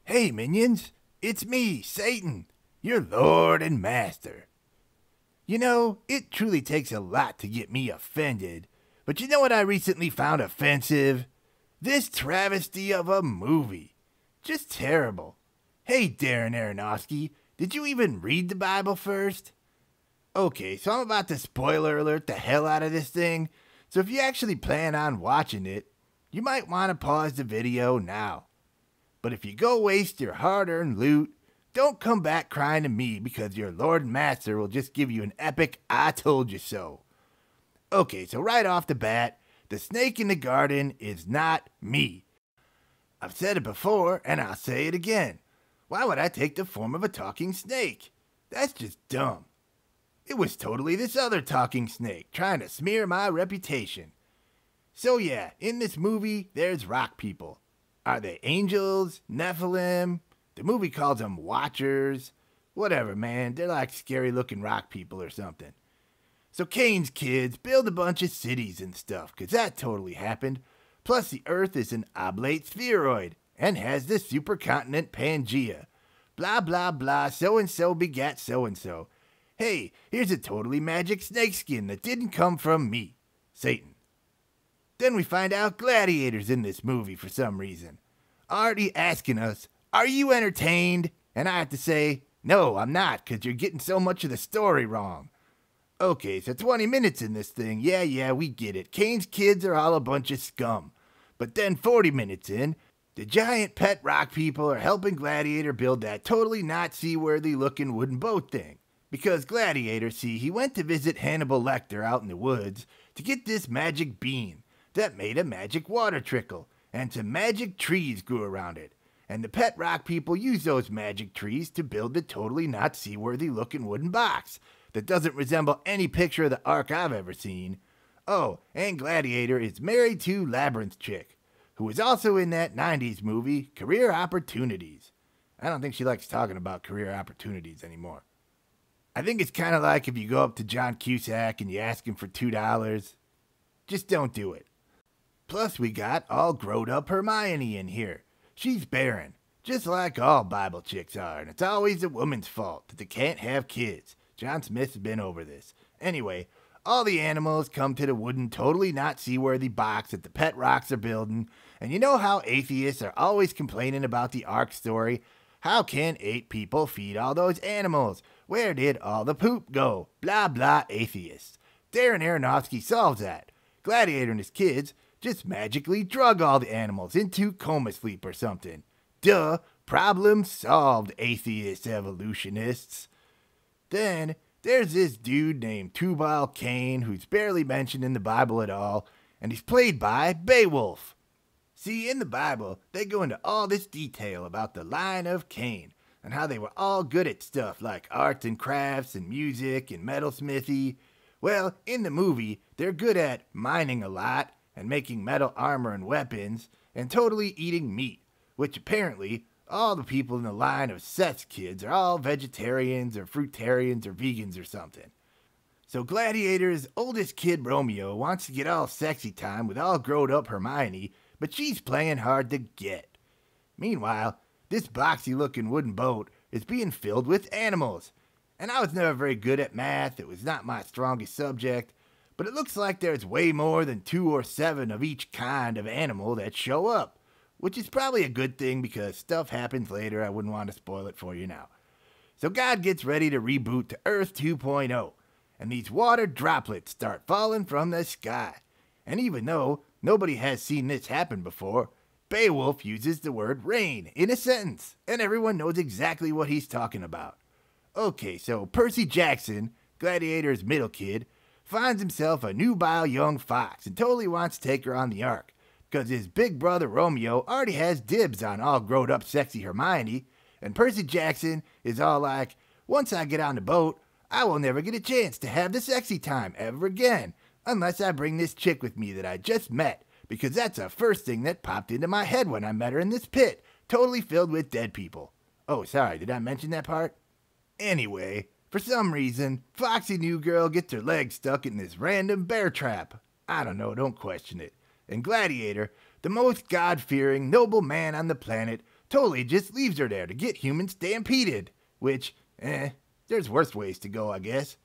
Hey, minions, it's me, Satan, your lord and master. You know, it truly takes a lot to get me offended, but you know what I recently found offensive? This travesty of a movie. Just terrible. Hey, Darren Aronofsky, did you even read the Bible first? Okay, so I'm about to spoiler alert the hell out of this thing, so if you actually plan on watching it, you might want to pause the video now. But if you go waste your hard-earned loot, don't come back crying to me because your Lord and Master will just give you an epic I told you so. Okay, so right off the bat, the snake in the garden is not me. I've said it before, and I'll say it again. Why would I take the form of a talking snake? That's just dumb. It was totally this other talking snake trying to smear my reputation. So yeah, in this movie, there's rock people. Are they angels? Nephilim? The movie calls them watchers. Whatever, man. They're like scary-looking rock people or something. So Cain's kids build a bunch of cities and stuff, because that totally happened. Plus the Earth is an oblate spheroid and has the supercontinent Pangea. Blah, blah, blah, so-and-so begat so-and-so. Hey, here's a totally magic snakeskin that didn't come from me, Satan. Then we find out gladiators in this movie for some reason. Already asking us, are you entertained? And I have to say, no, I'm not, because you're getting so much of the story wrong. Okay, so 20 minutes in this thing, yeah, we get it. Cain's kids are all a bunch of scum. But then 40 minutes in, the giant pet rock people are helping Gladiator build that totally not seaworthy looking wooden boat thing. Because Gladiator, see, he went to visit Hannibal Lecter out in the woods to get this magic bean that made a magic water trickle, and some magic trees grew around it. And the pet rock people used those magic trees to build the totally not seaworthy looking wooden box that doesn't resemble any picture of the Ark I've ever seen. Oh, and Gladiator is married to Labyrinth chick, who was also in that 90s movie, Career Opportunities. I don't think she likes talking about career opportunities anymore. I think it's kind of like if you go up to John Cusack and you ask him for $2. Just don't do it. Plus we got all growed up Hermione in here. She's barren, just like all Bible chicks are, and it's always the woman's fault that they can't have kids. John Smith's been over this. Anyway, all the animals come to the wooden, totally not seaworthy box that the pet rocks are building, and you know how atheists are always complaining about the Ark story? How can 8 people feed all those animals? Where did all the poop go? Blah, blah, atheists. Darren Aronofsky solves that. Gladiator and his kids just magically drug all the animals into coma sleep or something. Duh, problem solved, atheist evolutionists. Then, there's this dude named Tubal Cain who's barely mentioned in the Bible at all, and he's played by Beowulf. See, in the Bible, they go into all this detail about the line of Cain, and how they were all good at stuff like arts and crafts and music and metalsmithy. Well, in the movie, they're good at mining a lot, and making metal armor and weapons, and totally eating meat, which apparently all the people in the line of Seth's kids are all vegetarians or fruitarians or vegans or something. So Gladiator's oldest kid Romeo wants to get all sexy time with all growed up Hermione, but she's playing hard to get. Meanwhile, this boxy looking wooden boat is being filled with animals, and I was never very good at math, it was not my strongest subject, but it looks like there's way more than 2 or 7 of each kind of animal that show up, which is probably a good thing because stuff happens later. I wouldn't want to spoil it for you now. So God gets ready to reboot to Earth 2.0, and these water droplets start falling from the sky. And even though nobody has seen this happen before, Beowulf uses the word rain in a sentence, and everyone knows exactly what he's talking about. Okay, so Percy Jackson, Gladiator's middle kid, finds himself a nubile young fox and totally wants to take her on the Ark, because his big brother Romeo already has dibs on all grown up sexy Hermione, and Percy Jackson is all like, once I get on the boat, I will never get a chance to have the sexy time ever again, unless I bring this chick with me that I just met, because that's the first thing that popped into my head when I met her in this pit, totally filled with dead people. Oh, sorry, did I mention that part? Anyway, for some reason, Foxy New Girl gets her leg stuck in this random bear trap. I don't know, don't question it. And Gladiator, the most God-fearing, noble man on the planet, totally just leaves her there to get humans stampeded. Which, there's worse ways to go, I guess.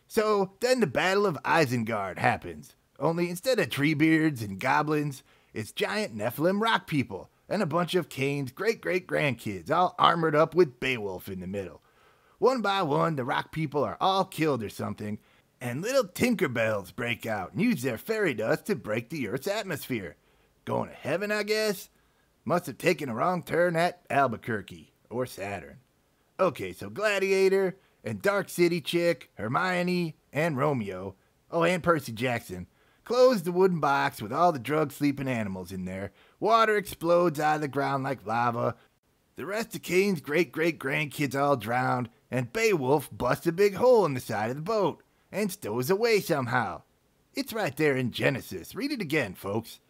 So then the Battle of Isengard happens. Only instead of treebeards and goblins, it's giant Nephilim rock people and a bunch of Cain's great-great-grandkids all armored up with Beowulf in the middle. One by one, the rock people are all killed or something, and little Tinkerbells break out and use their fairy dust to break the Earth's atmosphere. Going to heaven, I guess? Must have taken a wrong turn at Albuquerque, or Saturn. Okay, so Gladiator and Dark City Chick, Hermione, and Romeo, and Percy Jackson, close the wooden box with all the drug-sleeping animals in there. Water explodes out of the ground like lava. The rest of Cain's great-great-grandkids all drowned, and Beowulf busts a big hole in the side of the boat and stows away somehow. It's right there in Genesis. Read it again, folks.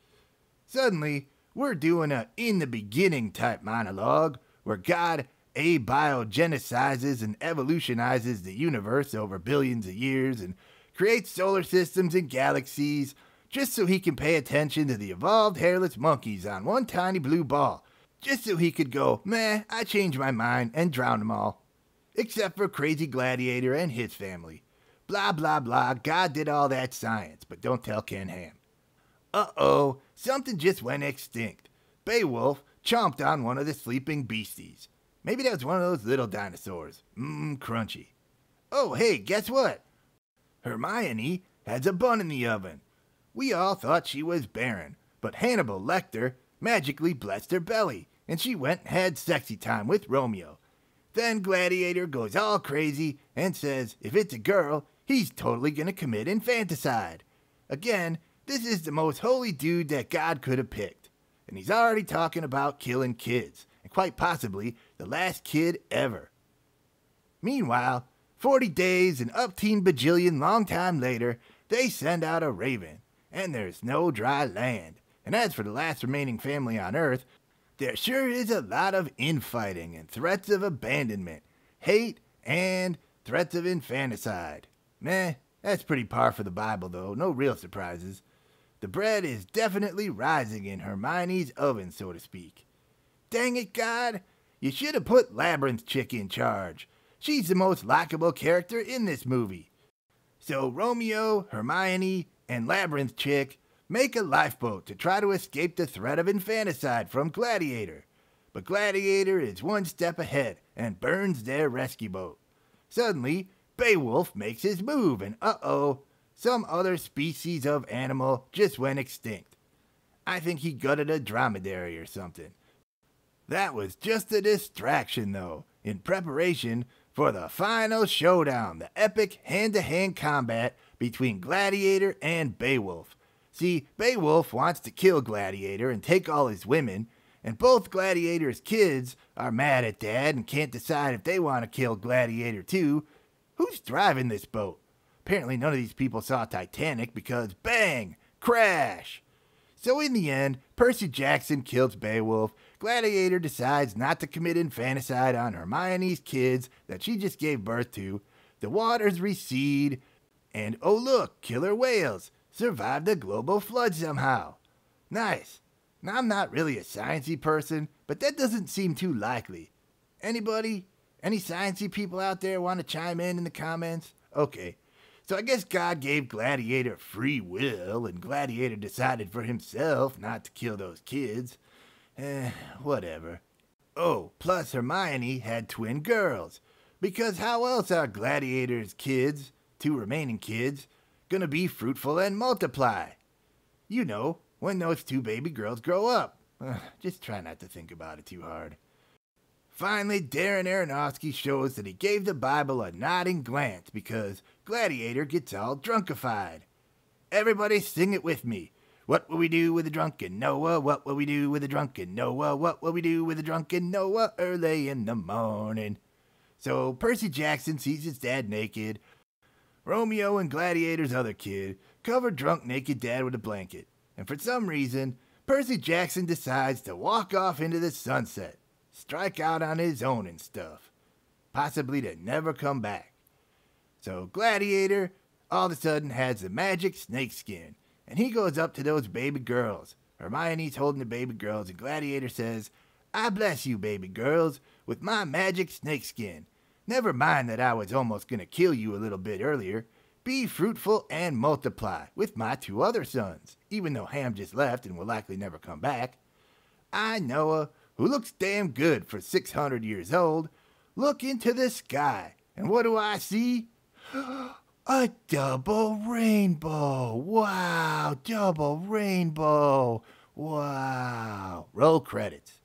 Suddenly, we're doing a in the beginning type monologue where God abiogenicizes and evolutionizes the universe over billions of years and creates solar systems and galaxies just so he can pay attention to the evolved hairless monkeys on one tiny blue ball, just so he could go, meh, I changed my mind and drown them all. Except for Crazy Gladiator and his family. Blah, blah, blah, God did all that science, but don't tell Ken Ham. Uh-oh, something just went extinct. Beowulf chomped on one of the sleeping beasties. Maybe that was one of those little dinosaurs. Crunchy. Oh, hey, guess what? Hermione has a bun in the oven. We all thought she was barren, but Hannibal Lecter magically blessed her belly, and she went and had sexy time with Romeo. Then Gladiator goes all crazy and says if it's a girl, he's totally gonna commit infanticide. Again, this is the most holy dude that God could have picked. And he's already talking about killing kids, and quite possibly the last kid ever. Meanwhile, 40 days and upteen bajillion long time later, they send out a raven, and there's no dry land. And as for the last remaining family on Earth, there sure is a lot of infighting and threats of abandonment, hate, and threats of infanticide. Meh, that's pretty par for the Bible though, no real surprises. The bread is definitely rising in Hermione's oven, so to speak. Dang it, God! You should have put Labyrinth Chick in charge. She's the most likable character in this movie. So Romeo, Hermione, and Labyrinth Chick make a lifeboat to try to escape the threat of infanticide from Gladiator. But Gladiator is one step ahead and burns their rescue boat. Suddenly, Beowulf makes his move and some other species of animal just went extinct. I think he gutted a dromedary or something. That was just a distraction though, in preparation for the final showdown, the epic hand-to-hand combat between Gladiator and Beowulf. See, Beowulf wants to kill Gladiator and take all his women, and both Gladiator's kids are mad at Dad and can't decide if they want to kill Gladiator too. Who's driving this boat? Apparently none of these people saw Titanic because bang! Crash! So in the end, Percy Jackson kills Beowulf. Gladiator decides not to commit infanticide on Hermione's kids that she just gave birth to. The waters recede, and oh look, killer whales survived the global flood somehow. Nice. Now I'm not really a sciencey person, but that doesn't seem too likely. Anybody? Any sciencey people out there want to chime in the comments? Okay. So I guess God gave Gladiator free will, and Gladiator decided for himself not to kill those kids. Whatever. Oh, plus Hermione had twin girls. Because how else are Gladiator's kids, 2 remaining kids, gonna be fruitful and multiply? You know, when those 2 baby girls grow up. Just try not to think about it too hard. Finally, Darren Aronofsky shows that he gave the Bible a nodding glance because Gladiator gets all drunkified. Everybody sing it with me. What will we do with a drunken Noah? What will we do with a drunken Noah? What will we do with a drunken Noah early in the morning? So Percy Jackson sees his dad naked. Romeo and Gladiator's other kid cover drunk naked dad with a blanket. And for some reason, Percy Jackson decides to walk off into the sunset. Strike out on his own and stuff. Possibly to never come back. So Gladiator all of a sudden has the magic snake skin. And he goes up to those baby girls. Hermione's holding the baby girls and Gladiator says, I bless you, baby girls, with my magic snakeskin. Never mind that I was almost gonna kill you a little bit earlier. Be fruitful and multiply with my two other sons, even though Ham just left and will likely never come back. I, Noah, who looks damn good for 600 years old, look into the sky, and what do I see? A double rainbow! Wow, double rainbow! Wow. Roll credits.